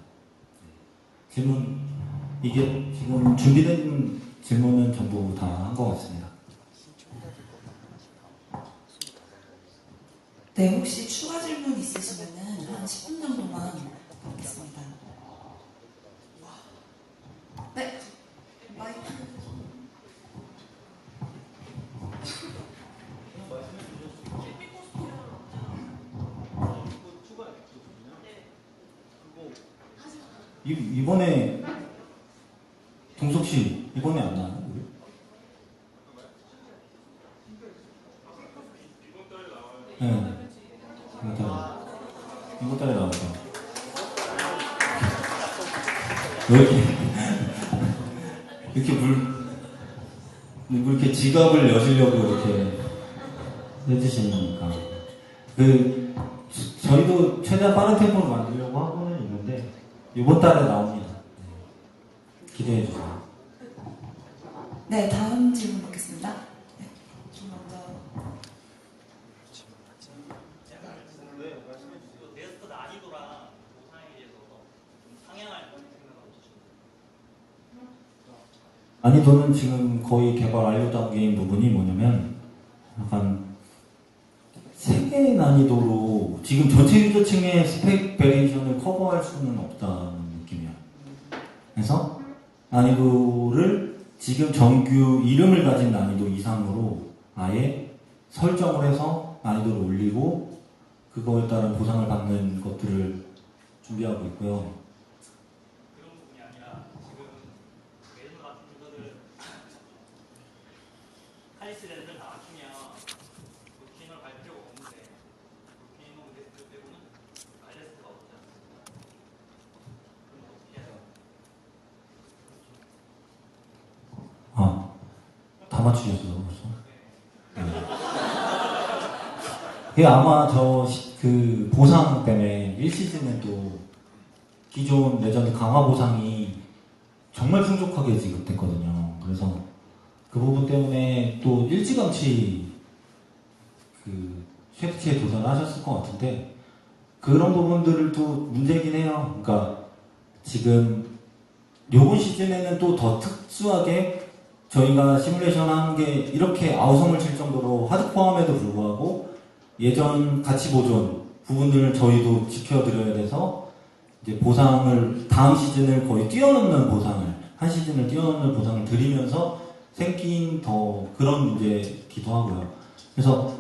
이게 지금 준비된 질문은 전부 다 한 것 같습니다. 네, 혹시 추가 질문 있으시면은 한 10분 정도만 받겠습니다. 네, 마이크. 이번에 동석 씨 이번에 안 나와요? 네. 이번 달에 나왔죠. 왜 이렇게 이렇게 지갑을 여시려고 이렇게 해주시니까. 저희도 최대한 빠른 템포로 만들려고 하고는 있는데, 이번 달에 나옵니다. 기대해주세요. 네, 다음 질문 받겠습니다. 네, 좀 먼저. 베스트 난이도랑 보상에 대해서 좀 상향할 생각하고 계십니다. 난이도는 지금 거의 개발 완료 단계인 부분이 뭐냐면, 약간 세개 난이도로 지금 전체 유저층의 스펙 베리에이션을 커버할 수는 없다는 느낌이야. 해서 난이도를 지금 정규 이름을 가진 난이도 이상으로 아예 설정을 해서 난이도를 올리고 그거에 따른 보상을 받는 것들을 준비하고 있고요. 그런 부분이 아니라 지금 메이저 같은 유저들 카리스 레벨을 다 맞추면 루틴을 갈 필요가 없는데 루틴을 레벨 빼고는 갈레스가 없지 않습니까? 그럼 어떻게 해야 돼요? 아, 다 맞추셨어요, 벌써? 그게 아마 그 보상 때문에 1시즌은 또 기존 레전드 강화 보상이 정말 풍족하게 지급됐거든요. 그래서 그 부분 때문에 또 일찌감치 그 쉐티치에 도전하셨을 것 같은데 그런 부분들을 또 문제긴 해요. 그러니까 지금 요번 시즌에는 또 더 특수하게 저희가 시뮬레이션 한 게 이렇게 아우성을 칠 정도로 하드코어함에도 불구하고 예전 가치 보존 부분들을 저희도 지켜드려야 돼서 이제 보상을 다음 시즌을 거의 뛰어넘는 보상을 한 시즌을 뛰어넘는 보상을 드리면서 생긴 더 그런 문제기도 하고요. 그래서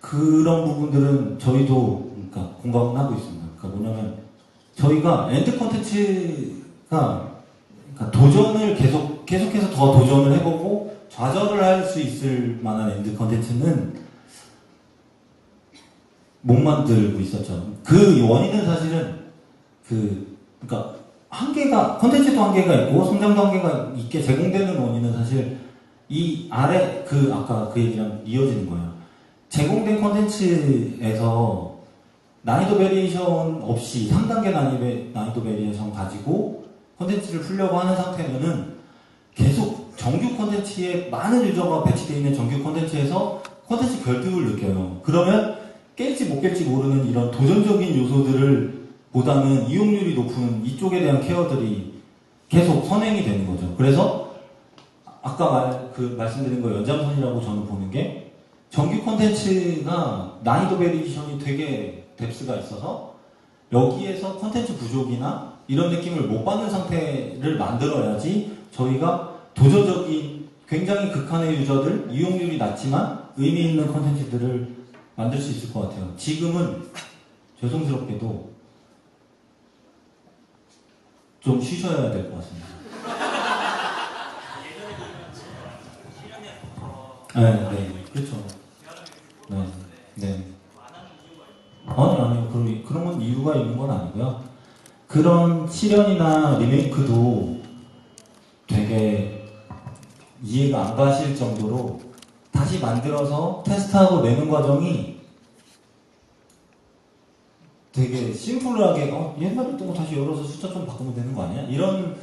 그런 부분들은 저희도 그러니까 공감을 하고 있습니다. 그러니까 뭐냐면 저희가 엔드 콘텐츠가 그러니까 도전을 계속해서 더 도전을 해보고 좌절을 할 수 있을 만한 엔드 콘텐츠는 못 만들고 있었죠. 그 원인은 사실은 그러니까 한계가 콘텐츠도 한계가 있고 성장도 한계가 있게 제공되는 원인은 사실 이 아래 아까 그 얘기랑 이어지는 거예요. 제공된 콘텐츠에서 난이도 베리에이션 없이 3단계 난이도 베리에이션 가지고 콘텐츠를 풀려고 하는 상태면은 계속 정규 콘텐츠에 많은 유저가 배치되어 있는 정규 콘텐츠에서 콘텐츠 결핍을 느껴요. 그러면 깰지 못 깰지 모르는 이런 도전적인 요소들을 보다는 이용률이 높은 이쪽에 대한 케어들이 계속 선행이 되는 거죠. 그래서 아까 말씀드린 거 연장선이라고 저는 보는 게 정규 콘텐츠가 난이도 베리에이션이 되게 뎁스가 있어서 여기에서 콘텐츠 부족이나 이런 느낌을 못 받는 상태를 만들어야지 저희가 도전적인 굉장히 극한의 유저들 이용률이 낮지만 의미 있는 콘텐츠들을 만들 수 있을 것 같아요. 지금은 죄송스럽게도 좀 쉬셔야 될 것 같습니다. 네, 그렇죠. 네. 아니요. 그런 건 이유가 있는 건 아니고요. 그런 실현이나 리메이크도 되게 이해가 안 가실 정도로 다시 만들어서 테스트하고 내는 과정이 되게 심플하게 옛날에 또 다시 열어서 숫자 좀 바꾸면 되는 거 아니야? 이런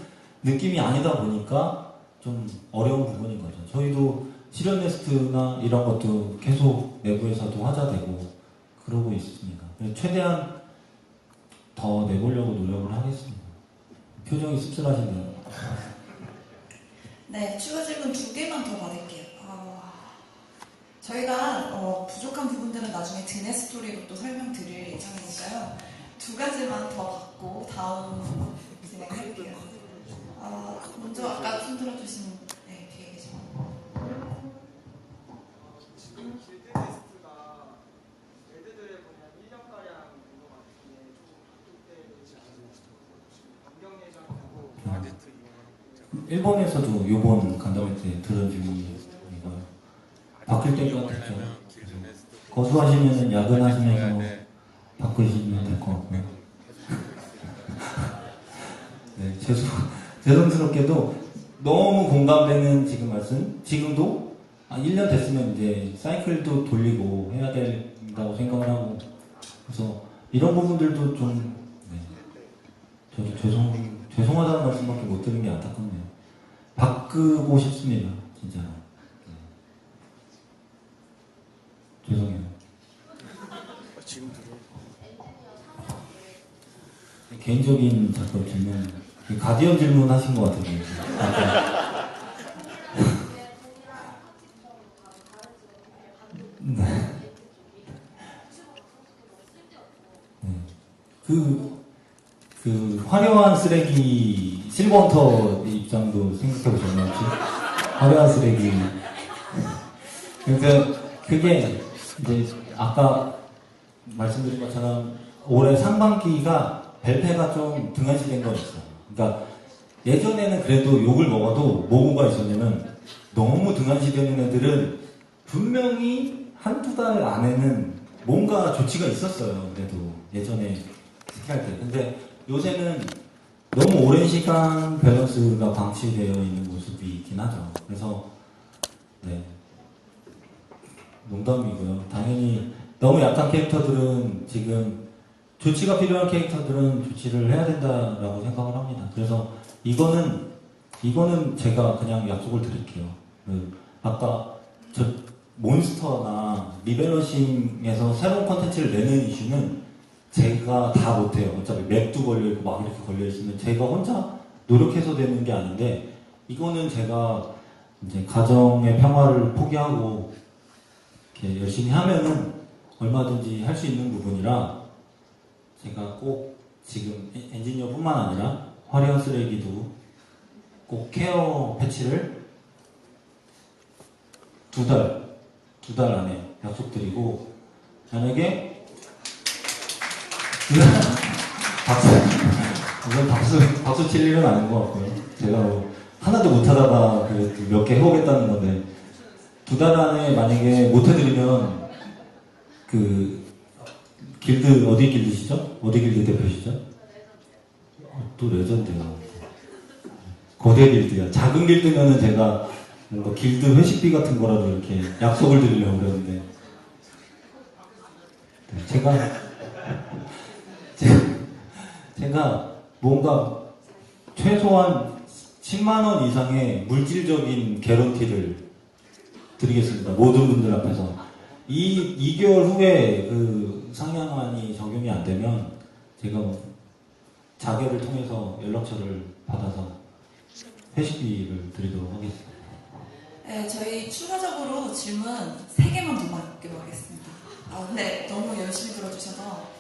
느낌이 아니다 보니까 좀 어려운 부분인 거죠. 저희도 실현 테스트나 이런 것도 계속 내부에서도 화자되고 그러고 있습니다. 최대한 더 내보려고 노력을 하겠습니다. 표정이 씁쓸하시네요. 네, 추가 질문 2개만 더 받을게요. 저희가 부족한 부분들은 나중에 드네 스토리로 또 설명드릴 예정이니까요. 2가지만 더 받고 다음 진행할게요. 먼저 아까 손 들어주신 뒤에 계신 지금 길드 테스트가 레드들에 보면 1년가량 된 것 같은데 조금 바뀔 때 되지 않을까 지금 변경 예정이고 아제트 일본에서도 요번 간담회 때 들은 질문이고요. 바뀔 때가 됐죠. 거수하시면 야근하시면서 바꾸시면 될 것 같고요. 네, 죄송스럽게도 너무 공감되는 지금 말씀, 지금도 1년 됐으면 이제 사이클도 돌리고 해야 된다고 생각을 하고, 그래서 이런 부분들도 좀, 저도 죄송하다는 말씀밖에 못 드는 게 안타깝네요. 바꾸고 싶습니다, 진짜. 죄송해요. 지금 개인적인 자꾸 질문, 가디언 질문 하신 것 같은데. 네. 그 화려한 쓰레기 실버헌터 입장도 생각해보셨나요, 혹시? 화려한 쓰레기. 그러니까 그게 이제 아까 말씀드린 것처럼 올해 상반기가 벨페가 좀 등한시된 건 있어요. 그러니까 예전에는 그래도 욕을 먹어도 뭐가 있었냐면 너무 등한시되는 애들은 분명히 한두 달 안에는 뭔가 조치가 있었어요. 그래도 예전에 특히할 때. 근데 요새는 너무 오랜 시간 밸런스가 방치되어 있는 모습이 있긴 하죠. 그래서 네, 농담이고요. 당연히 너무 약한 캐릭터들은 지금 조치가 필요한 캐릭터들은 조치를 해야 된다라고 생각을 합니다. 그래서 이거는 제가 그냥 약속을 드릴게요. 아까 저 몬스터나 리밸런싱에서 새로운 컨텐츠를 내는 이슈는 제가 다 못해요. 어차피 맵도 걸려있고 막 이렇게 걸려있으면 제가 혼자 노력해서 되는 게 아닌데 이거는 제가 이제 가정의 평화를 포기하고 이렇게 열심히 하면은 얼마든지 할 수 있는 부분이라 제가 꼭 지금 엔지니어뿐만 아니라 화려한 쓰레기도 꼭 케어 패치를 두 달 안에 약속드리고 만약에 박수 칠 일은 아닌 것 같고요. 제가 뭐 하나도 못하다가 몇 개 해보겠다는 건데 두 달 안에 만약에 못해드리면 그 길드 어디 길드시죠? 어디 길드 대표시죠? 또 레전드요. 거대 길드야. 작은 길드면은 제가 뭔가 길드 회식비 같은 거라도 이렇게 약속을 드리려고 그러는데 제가 뭔가 최소한 10만원 이상의 물질적인 개런티를 드리겠습니다. 모든 분들 앞에서. 2개월 후에 그 상향안이 적용이 안 되면 제가 자계를 통해서 연락처를 받아서 회식비를 드리도록 하겠습니다. 네, 저희 추가적으로 질문 3개만 더 받기로 하겠습니다. 근데 너무 열심히 들어주셔서.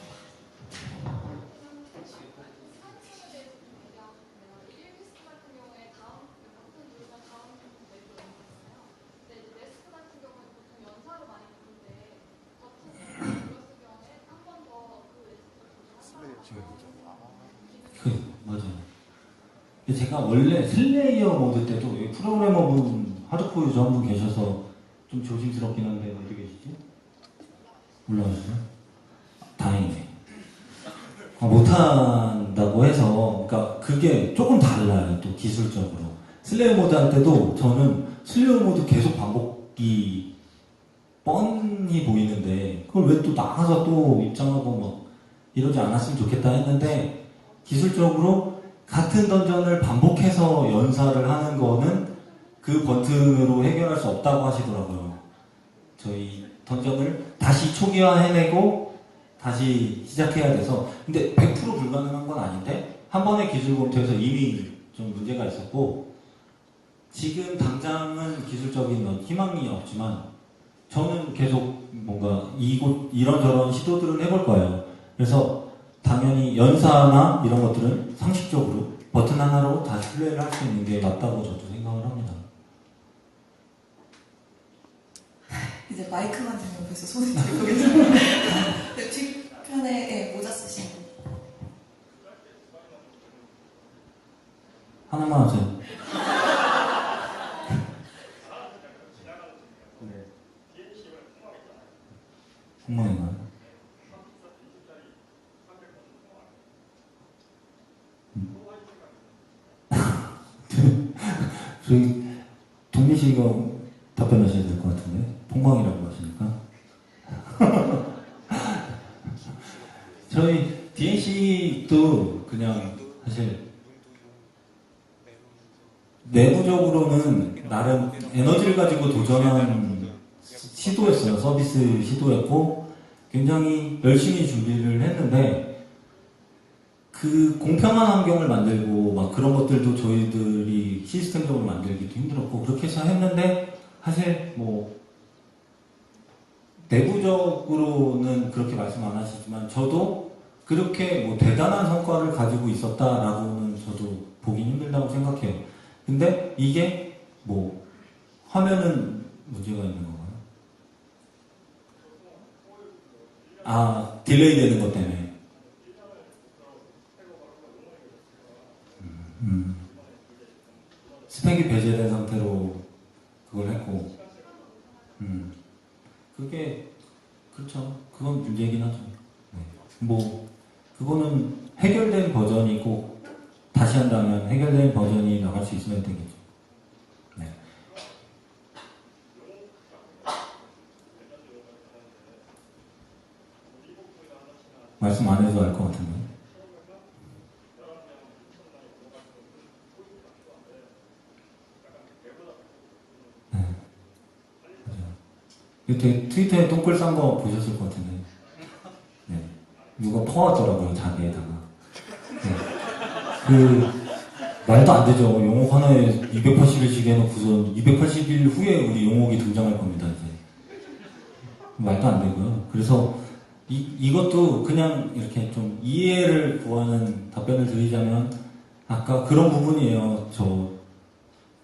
맞아요. 제가 원래 슬레이어 모드 때도 프로그래머분 하드코어 유저 한 분 계셔서 좀 조심스럽긴 한데 어디 계시지? 올라오시죠? 다행이네. 못한다고 해서 그러니까 그게 조금 달라요. 또 기술적으로. 슬레이어 모드 할 때도 저는 슬레이어 모드 계속 반복이 뻔히 보이는데 그걸 왜 또 나가서 또 입장하고 막 이러지 않았으면 좋겠다 했는데 기술적으로 같은 던전을 반복해서 연사를 하는 거는 그 버튼으로 해결할 수 없다고 하시더라고요. 저희 던전을 다시 초기화해내고 다시 시작해야 돼서 근데 100% 불가능한 건 아닌데 한 번의 기술 검토에서 이미 좀 문제가 있었고 지금 당장은 기술적인 희망이 없지만 저는 계속 뭔가 이런저런 시도들은 해볼 거예요. 그래서 당연히 연사나 이런 것들은 상식적으로 버튼 하나로 다시 플레이를 할 수 있는 게 맞다고 저도 생각을 합니다. 이제 마이크만 들면 벌써 손을 들고 계세요. 뒷편에 모자 쓰신 분. 하나만 하세요. 폭망인가요? 저희 동민 씨가 답변하셔야 될 것 같은데 폭망이라고 하시니까 저희 DNC도 그냥 사실 내부적으로는 나름 에너지를 가지고 도전한 시도했어요. 서비스 시도했고 굉장히 열심히 준비를 했는데 그 공평한 환경을 만들고 막 그런 것들도 저희들이 시스템적으로 만들기도 힘들었고 그렇게 해서 했는데 사실 뭐 내부적으로는 그렇게 말씀 안 하시지만 저도 그렇게 뭐 대단한 성과를 가지고 있었다라고는 저도 보긴 힘들다고 생각해요. 근데 이게 뭐 화면은 문제가 있는 건가요? 아, 딜레이 되는 것 때문에. 스펙이 배제된 상태로 그걸 했고, 그게 그렇죠. 그건 문제긴 하죠. 네. 뭐 그거는 해결된 버전이고 다시 한다면 해결된 버전이 나갈 수 있으면 되겠죠. 네. 말씀 안 해도 알 것 같은데. 네. 맞아요. 이때 트위터에 똥글 싼 거 보셨을 것 같은데. 네. 누가 퍼왔더라고요, 자기에다가. 네. 그, 말도 안 되죠. 용옥 하나에 280일씩 해놓고서 280일 후에 우리 용옥이 등장할 겁니다, 이제. 말도 안 되고요. 그래서 이것도 그냥 이렇게 좀 이해를 구하는 답변을 드리자면 아까 그런 부분이에요. 저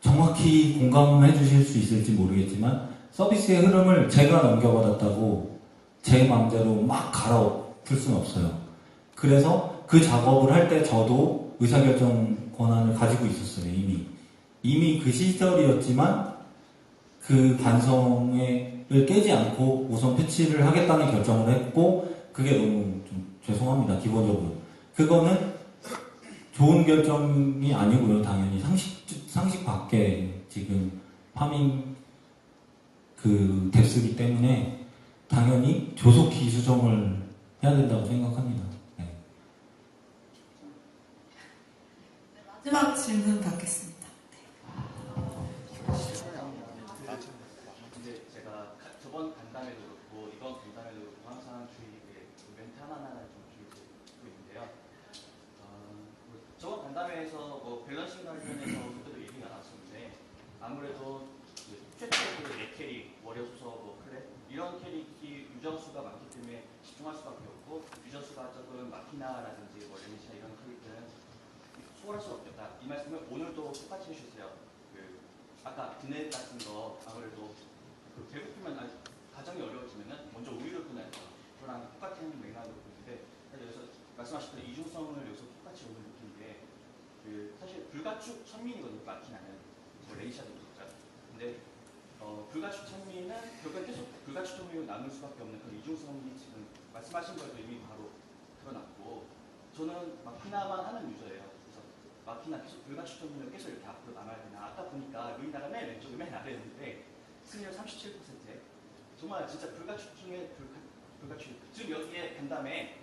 정확히 공감해 주실 수 있을지 모르겠지만 서비스의 흐름을 제가 넘겨받았다고 제 마음대로 막 갈아엎을 수는 없어요. 그래서 그 작업을 할 때 저도 의사결정 권한을 가지고 있었어요. 이미 그 시절이었지만 그 반성을 깨지 않고 우선 패치를 하겠다는 결정을 했고 그게 너무 좀 죄송합니다. 기본적으로 그거는 좋은 결정이 아니고요. 당연히 상식 밖에 지금 파밍 그 뎁스기 때문에 당연히 조속히 수정을 해야 된다고 생각합니다. 네. 마지막 질문 받겠습니다. 근데 제가 저번 간담회도 그렇고 이번 간담회도 그렇고 항상 주의에 멘트 하나하나 좀 주의고 있는데요. 저번 간담회에서 뭐 밸런싱 관련해서 그때도 얘기가 나왔었는데 아무래도 최초의 네 캐릭, 워리어 소서, 뭐 클랩 이런 캐릭이 유저수가 많기 때문에 집중할 수밖에 없고 유저수가 적은 마키나라든지 뭐 레니샤 이런 캐릭들은 소홀할 수 없겠다. 이 말씀을 오늘도 똑같이 해주셨어요. 아까 드넷 같은 거 아무래도 배고프면 가정이 어려워지면은 먼저 우유를 끊어야 돼요. 그거랑 똑같은 맥락으로 보는데 그래서 말씀하신 대로 이중성을 여기서 똑같이 오늘 느낀 게 사실 불가축 천민이거든요. 마키나는 뭐 레이샤도 그렇죠. 근데 불가축 천민은 결국엔 계속 불가축 천민으로 남을 수밖에 없는 그런 이중성이 지금 말씀하신 것도 이미 바로 드러났고 저는 마키나만 하는 유저예요. 마키나 계속 불가축 점유율 계속 이렇게 앞으로 남아야 되나. 아까 보니까 루이나가 맨 왼쪽에 맨 아래였는데 승률 37%. 정말 진짜 불가축 중에 불가축. 지금 여기에 간담회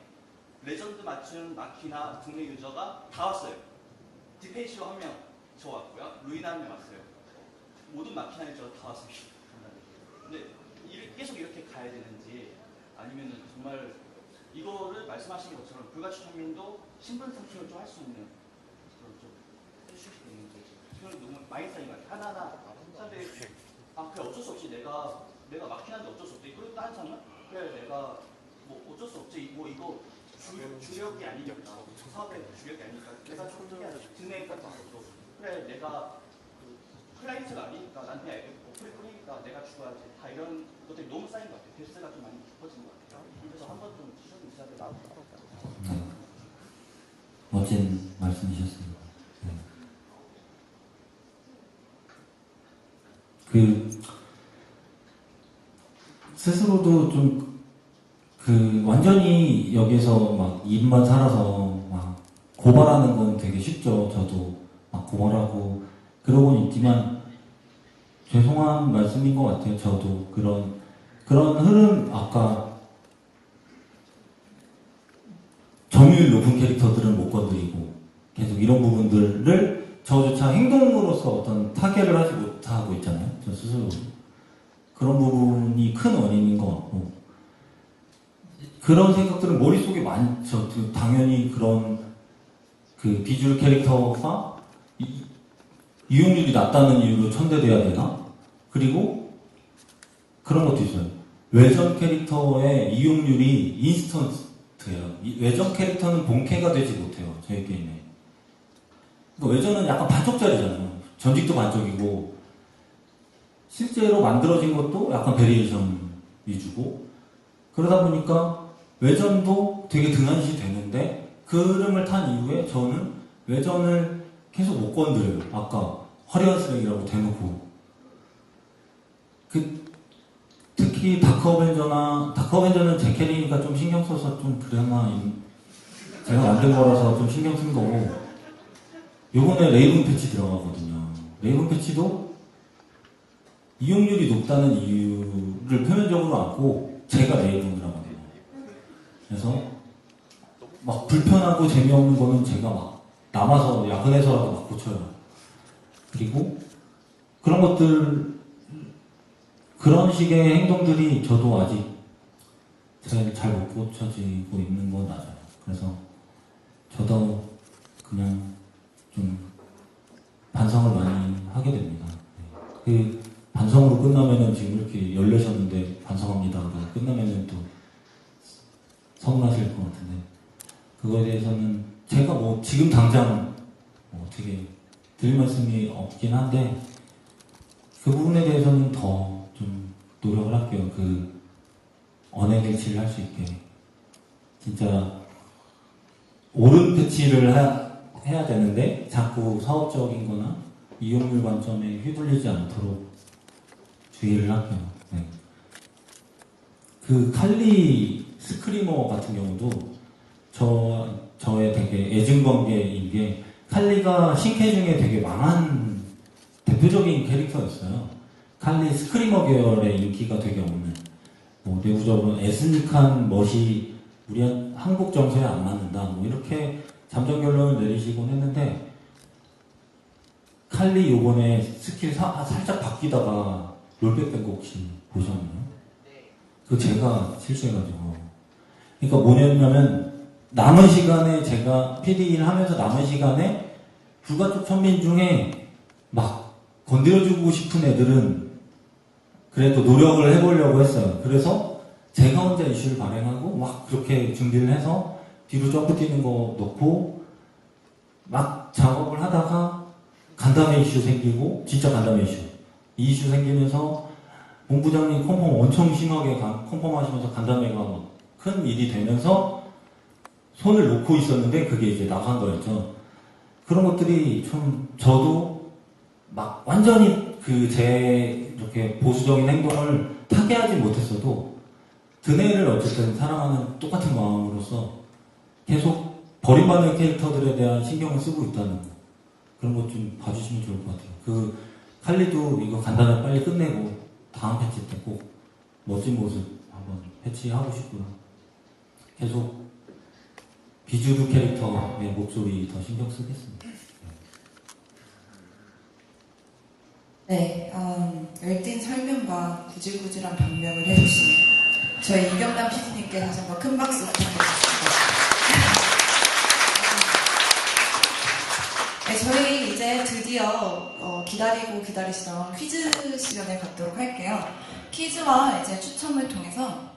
레전드 맞춘 마키나 국내 유저가 다 왔어요. 디페이시로 한 명 저 왔고요. 루이나 한 명 왔어요. 모든 마키나 유저가 다 왔어요. 근데 계속 이렇게 가야 되는지 아니면은 정말 이거를 말씀하신 것처럼 불가축 점민도 신분 상승을 좀 할 수 있는 좀 해주실 수 있는지 그건 너무 많이 쌓인 것 같아요. 하나하나 사람들이 그래 어쩔 수 없이 내가 마키나인데 어쩔 수 없지. 그리고 다른 사람은 그래 내가 뭐 어쩔 수 없지. 뭐 이거 주력이 아니니까 사업의 주력이 아니니까 내가 좀 드네 같은 것도 그래 내가 클라이언트가 아니니까 나한테 어플이 뿌리니까 내가 죽어야지. 다 이런 것들이 너무 쌓인 것 같아요. 데스가 좀 많이 깊어진 것 같아요. 그래서 한번 좀 시선 있어야 될 것 같아요. 멋진 말씀이셨습니다. 네. 스스로도 좀 완전히 여기서 막 입만 살아서 막 고발하는 건 되게 쉽죠. 저도 막 고발하고 그러고는 있지만 죄송한 말씀인 것 같아요. 저도 그런 흐름 아까 점유율 높은 캐릭터들은 못 건드리고 계속 이런 부분들을 저조차 행동으로서 어떤 타결을 하지 못하고 있잖아요. 저 스스로 그런 부분이 큰 원인인 것 같고 그런 생각들은 머릿속에 많죠. 당연히 그런 비주얼 캐릭터가 이용률이 낮다는 이유로 천대돼야 되나? 그리고 그런 것도 있어요. 외전 캐릭터의 이용률이 인스턴트예요. 외전 캐릭터는 본캐가 되지 못해요. 저희 게임에. 그러니까 외전은 약간 반쪽짜리잖아요. 전직도 반쪽이고 실제로 만들어진 것도 약간 베리에이션 위주고 그러다 보니까 외전도 되게 등한시 되는데 그 흐름을 탄 이후에 저는 외전을 계속 못 건드려요. 아까 화려한 쓰레기라고 대놓고 특히 다크어벤져는 제 캐릭가 좀 신경 써서 좀 그래나 제가 만든 거라서 좀 신경 쓴 거고 요번에 레이븐 패치 들어가거든요. 레이븐 패치도 이용률이 높다는 이유를 표면적으로 안고 제가 레이븐을 하거든요. 그래서 막 불편하고 재미없는 거는 제가 막 남아서 야근해서라도 막 고쳐요. 그리고 그런 것들 그런 식의 행동들이 저도 아직 잘 못 고쳐지고 있는 건 맞아요. 그래서 저도 그냥 좀 반성을 많이 하게 됩니다. 그 반성으로 끝나면은 지금 이렇게 열내셨는데 반성합니다. 끝나면은 또 서운하실 것 같은데 그거에 대해서는 제가 뭐 지금 당장 어떻게 드릴 말씀이 없긴 한데 그 부분에 대해서는 더 좀 노력을 할게요. 그 언행일치를 할 수 있게 진짜 옳은 패치를 해야 되는데 자꾸 사업적인 거나 이용률 관점에 휘둘리지 않도록 주의를 할게요. 네. 그 칼리 스크리머 같은 경우도 저의 되게 애증관계인 게 칼리가 신캐 중에 되게 망한 대표적인 캐릭터였어요. 칼리 스크리머 계열의 인기가 되게 없는 뭐 내부적으로 에스닉한 멋이 우리 한국 정서에 안 맞는다 뭐 이렇게 잠정 결론을 내리시곤 했는데 칼리 요번에 스킬 살짝 바뀌다가 롤백 된 거 혹시 보셨나요? 그거 제가 실수해가지고 그러니까 뭐냐면 남은 시간에 제가 PD 일 하면서 남은 시간에 불가촉 천민 중에 막 건드려주고 싶은 애들은 그래도 노력을 해보려고 했어요. 그래서 제가 혼자 이슈를 발행하고 막 그렇게 준비를 해서 뒤로 점프 뛰는 거 넣고 막 작업을 하다가 간담회 이슈 생기고 진짜 간담회 이슈 이 이슈 생기면서 본부장님 컨펌 엄청 심하게 컨펌하시면서 간담회가 막 큰 일이 되면서 손을 놓고 있었는데 그게 이제 나간 거였죠. 그런 것들이 좀 저도 막 완전히 제 이렇게 보수적인 행동을 타개하지 못했어도 드네를 어쨌든 사랑하는 똑같은 마음으로서 계속 버림받는 캐릭터들에 대한 신경을 쓰고 있다는 거 그런 것 좀 봐주시면 좋을 것 같아요. 그 칼리도 이거 간단하게 빨리 끝내고 다음 패치 때 꼭 멋진 모습 한번 패치하고 싶고요. 계속 비주류 캐릭터의 목소리 더 신경 쓰겠습니다. 네, 열띤 설명과 구질구질한 변명을 해주신 저희 이경남 PD님께 다시 한번 큰 박수 부탁드리겠습니다. 네, 저희 이제 드디어 기다리시던 퀴즈 시간에 갖도록 할게요. 퀴즈와 이제 추첨을 통해서